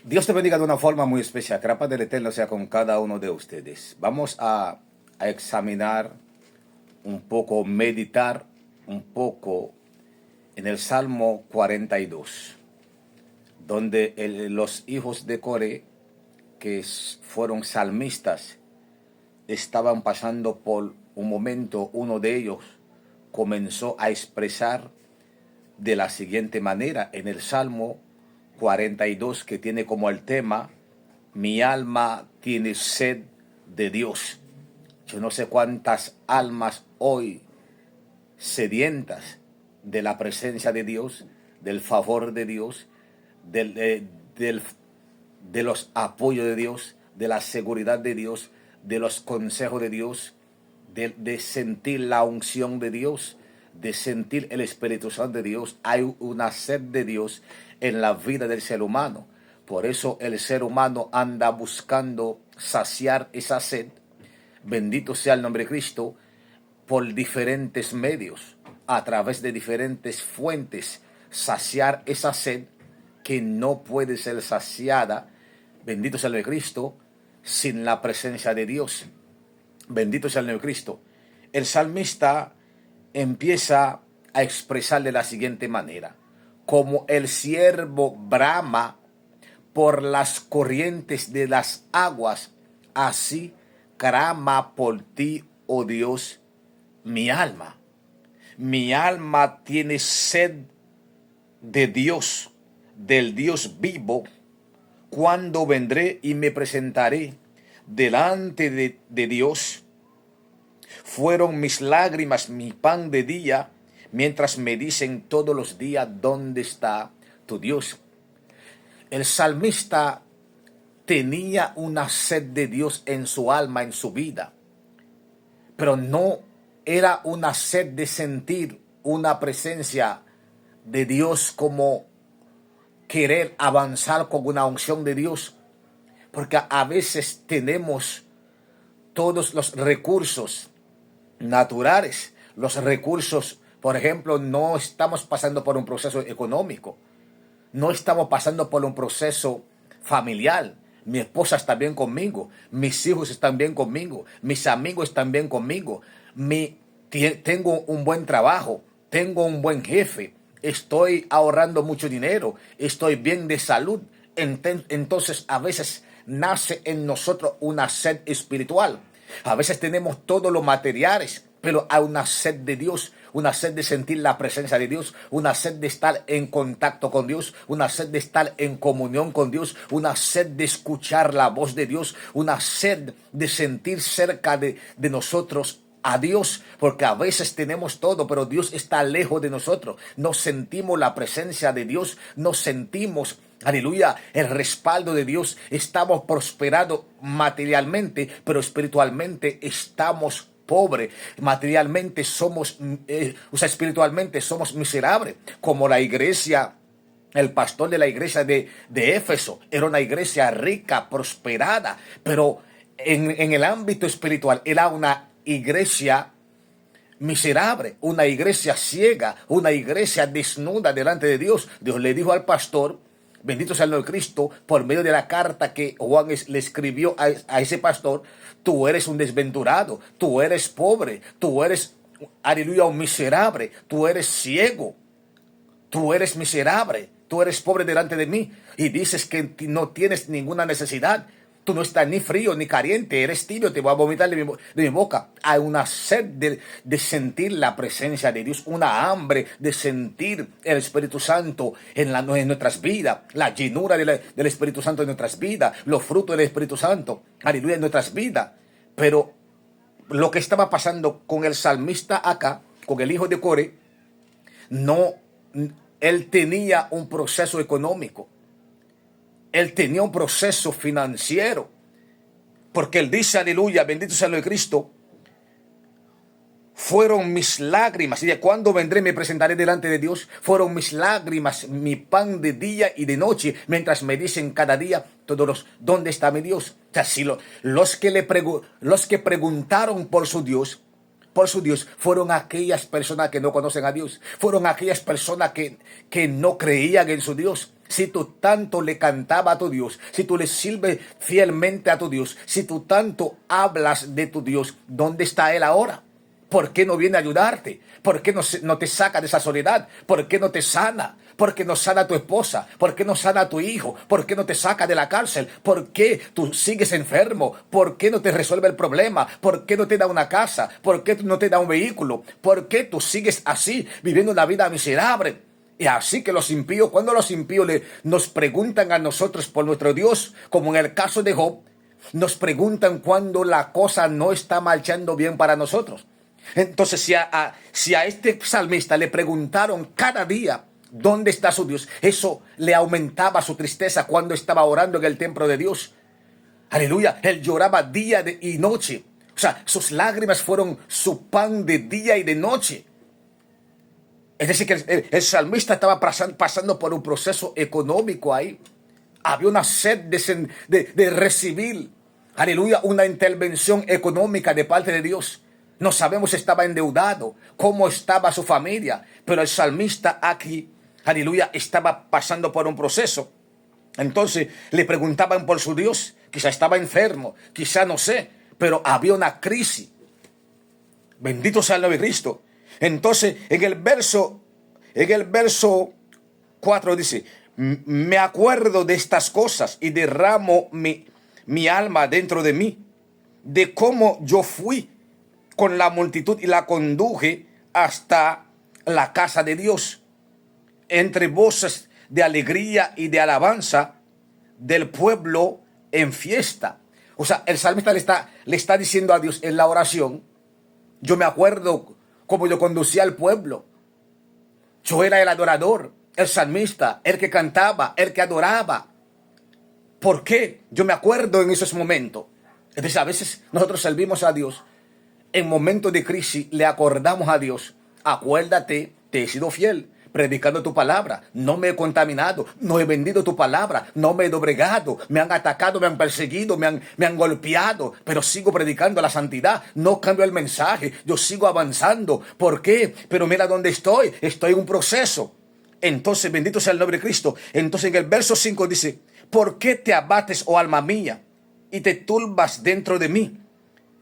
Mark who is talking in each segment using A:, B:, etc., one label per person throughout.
A: Dios te bendiga de una forma muy especial. Que la paz del Eterno sea con cada uno de ustedes. Vamos a examinar un poco, meditar un poco en el Salmo 42, donde los hijos de Coré, que fueron salmistas, estaban pasando por un momento. Uno de ellos comenzó a expresar de la siguiente manera en el Salmo 42, que tiene como el tema: mi alma tiene sed de Dios. Yo no sé cuántas almas hoy sedientas de la presencia de Dios, del favor de Dios, de los apoyos de Dios, de la seguridad de Dios, de los consejos de Dios, de sentir la unción de Dios, de sentir el Espíritu Santo de Dios. Hay una sed de Dios en la vida del ser humano. Por eso el ser humano anda buscando saciar esa sed, bendito sea el nombre de Cristo, por diferentes medios, a través de diferentes fuentes, saciar esa sed que no puede ser saciada, bendito sea el nombre de Cristo, sin la presencia de Dios. Bendito sea el nombre de Cristo. El salmista empieza a expresar de la siguiente manera: como el siervo brama por las corrientes de las aguas, así clama por ti, oh Dios, mi alma. Mi alma tiene sed de Dios, del Dios vivo. Cuando vendré y me presentaré delante de Dios. Fueron mis lágrimas mi pan de día, mientras me dicen todos los días: ¿dónde está tu Dios? El salmista tenía una sed de Dios en su alma, en su vida, pero no era una sed de sentir una presencia de Dios, como querer avanzar con una unción de Dios, porque a veces tenemos todos los recursos naturales, los recursos, por ejemplo, no estamos pasando por un proceso económico, no estamos pasando por un proceso familiar. Mi esposa está bien conmigo, mis hijos están bien conmigo, mis amigos están bien conmigo, tengo un buen trabajo, tengo un buen jefe, estoy ahorrando mucho dinero, estoy bien de salud. Entonces a veces nace en nosotros una sed espiritual. A veces tenemos todos los materiales, pero hay una sed de Dios, una sed de sentir la presencia de Dios, una sed de estar en contacto con Dios, una sed de estar en comunión con Dios, una sed de escuchar la voz de Dios, una sed de sentir cerca de nosotros a Dios, porque a veces tenemos todo, pero Dios está lejos de nosotros. No sentimos la presencia de Dios, no sentimos, aleluya, el respaldo de Dios. Estamos prosperando materialmente, pero espiritualmente estamos pobres. Materialmente somos, espiritualmente somos miserables, como la iglesia. El pastor de la iglesia de Éfeso era una iglesia rica, prosperada, pero en el ámbito espiritual era una iglesia miserable, una iglesia ciega, una iglesia desnuda delante de Dios. Dios le dijo al pastor, bendito sea el nombre de Cristo, por medio de la carta que Juan le escribió a ese pastor: tú eres un desventurado, tú eres pobre, tú eres, aleluya, un miserable, tú eres ciego, tú eres miserable, tú eres pobre delante de mí y dices que no tienes ninguna necesidad. Tú no estás ni frío ni caliente, eres tibio, te voy a vomitar de mi boca. Hay una sed de sentir la presencia de Dios, una hambre de sentir el Espíritu Santo en nuestras vidas, la llenura del Espíritu Santo en nuestras vidas, los frutos del Espíritu Santo, aleluya, en nuestras vidas. Pero lo que estaba pasando con el salmista acá, con el hijo de Coré, no, él tenía un proceso económico. Él tenía un proceso financiero, porque él dice, aleluya, bendito sea el nombre de Cristo: fueron mis lágrimas, y de cuando vendré me presentaré delante de Dios. Fueron mis lágrimas mi pan de día y de noche, mientras me dicen cada día todos los: ¿dónde está mi Dios? O sea, si los que preguntaron por su Dios, fueron aquellas personas que no conocen a Dios, fueron aquellas personas que no creían en su Dios. si tú tanto le cantabas a tu Dios, si tú le sirves fielmente a tu Dios, si tú tanto hablas de tu Dios, ¿dónde está Él ahora? ¿Por qué no viene a ayudarte? ¿Por qué no te saca de esa soledad? ¿Por qué no te sana? ¿Por qué no sana a tu esposa? ¿Por qué no sana a tu hijo? ¿Por qué no te saca de la cárcel? ¿Por qué tú sigues enfermo? ¿Por qué no te resuelve el problema? ¿Por qué no te da una casa? ¿Por qué no te da un vehículo? ¿Por qué tú sigues así, viviendo una vida miserable? Y así que los impíos, cuando los impíos nos preguntan a nosotros por nuestro Dios, como en el caso de Job, nos preguntan cuando la cosa no está marchando bien para nosotros. Entonces, si a este salmista le preguntaron cada día dónde está su Dios, eso le aumentaba su tristeza cuando estaba orando en el templo de Dios. Aleluya, él lloraba día y noche. O sea, sus lágrimas fueron su pan de día y de noche. Es decir, que el salmista estaba pasando por un proceso económico ahí. Había una sed de recibir, aleluya, una intervención económica de parte de Dios. No sabemos si estaba endeudado, cómo estaba su familia, pero el salmista aquí, aleluya, estaba pasando por un proceso. Entonces le preguntaban por su Dios, quizá estaba enfermo, quizá no sé, pero había una crisis. Bendito sea el nombre de Cristo. Entonces en el verso 4 dice, me acuerdo de estas cosas y derramo mi alma dentro de mí, de cómo yo fui con la multitud y la conduje hasta la casa de Dios, entre voces de alegría y de alabanza del pueblo en fiesta. O sea, el salmista le está diciendo a Dios en la oración, yo me acuerdo cómo yo conducía al pueblo. Yo era el adorador, el salmista, el que cantaba, el que adoraba. ¿Por qué? Yo me acuerdo en esos momentos. Es decir, a veces nosotros servimos a Dios. En momentos de crisis le acordamos a Dios. Acuérdate, te he sido fiel, predicando tu palabra. No me he contaminado, no he vendido tu palabra, no me he doblegado. Me han atacado, me han perseguido, me han golpeado, pero sigo predicando la santidad. No cambio el mensaje, yo sigo avanzando. ¿Por qué? Pero mira dónde estoy en un proceso. Entonces, bendito sea el nombre de Cristo. Entonces en el verso 5 dice, ¿por qué te abates, oh alma mía, y te turbas dentro de mí?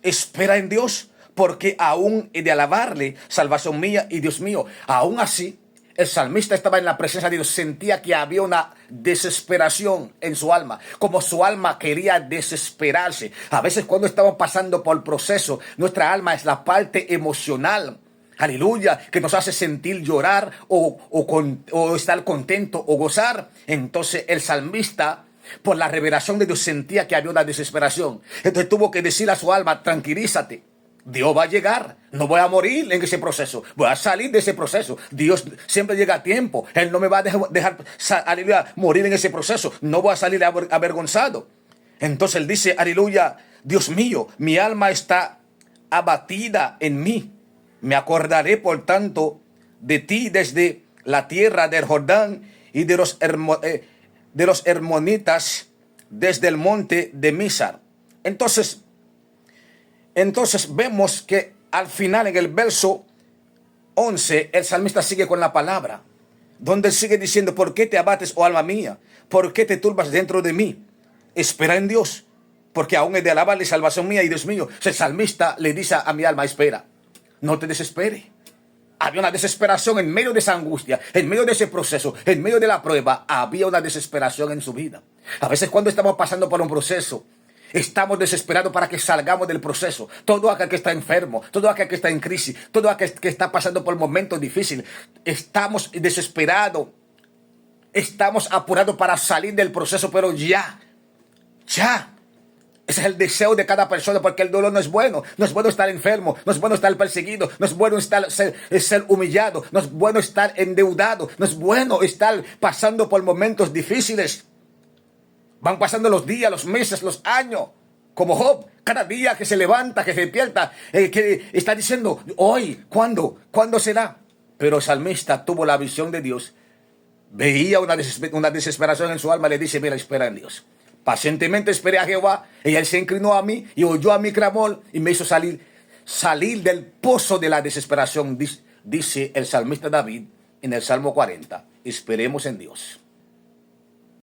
A: Espera en Dios, porque aún he de alabarle, salvación mía y Dios mío. Aún así, el salmista estaba en la presencia de Dios, sentía que había una desesperación en su alma, como su alma quería desesperarse. A veces cuando estamos pasando por el proceso, nuestra alma es la parte emocional, aleluya, que nos hace sentir llorar o estar contento o gozar. Entonces el salmista, por la revelación de Dios, sentía que había una desesperación. Entonces tuvo que decir a su alma, tranquilízate, Dios va a llegar, no voy a morir en ese proceso, voy a salir de ese proceso. Dios siempre llega a tiempo, Él no me va a dejar aleluya, morir en ese proceso, no voy a salir avergonzado. Entonces él dice, aleluya, Dios mío, mi alma está abatida en mí. Me acordaré, por tanto, de ti desde la tierra del Jordán y de los hermonitas desde el monte de Misar. Entonces vemos que al final, en el verso 11, el salmista sigue con la palabra, donde él sigue diciendo, ¿por qué te abates, oh alma mía? ¿Por qué te turbas dentro de mí? Espera en Dios, porque aún he de alabarle, salvación mía y Dios mío. El salmista le dice a mi alma, espera, no te desespere. Había una desesperación en medio de esa angustia, en medio de ese proceso, en medio de la prueba, había una desesperación en su vida. A veces cuando estamos pasando por un proceso, estamos desesperados para que salgamos del proceso. Todo aquel que está enfermo, todo aquel que está en crisis, todo aquel que está pasando por momentos difíciles, estamos desesperados, estamos apurados para salir del proceso, pero ya. Ese es el deseo de cada persona, porque el dolor no es bueno. No es bueno estar enfermo, no es bueno estar perseguido, no es bueno ser humillado, no es bueno estar endeudado, no es bueno estar pasando por momentos difíciles. Van pasando los días, los meses, los años, como Job, cada día que se levanta, que se despierta, que está diciendo, hoy, ¿cuándo será? Pero el salmista tuvo la visión de Dios, veía una desesperación en su alma, le dice, mira, espera en Dios. Pacientemente esperé a Jehová, y él se inclinó a mí, y oyó a mi clamor, y me hizo salir del pozo de la desesperación, dice el salmista David en el Salmo 40. Esperemos en Dios.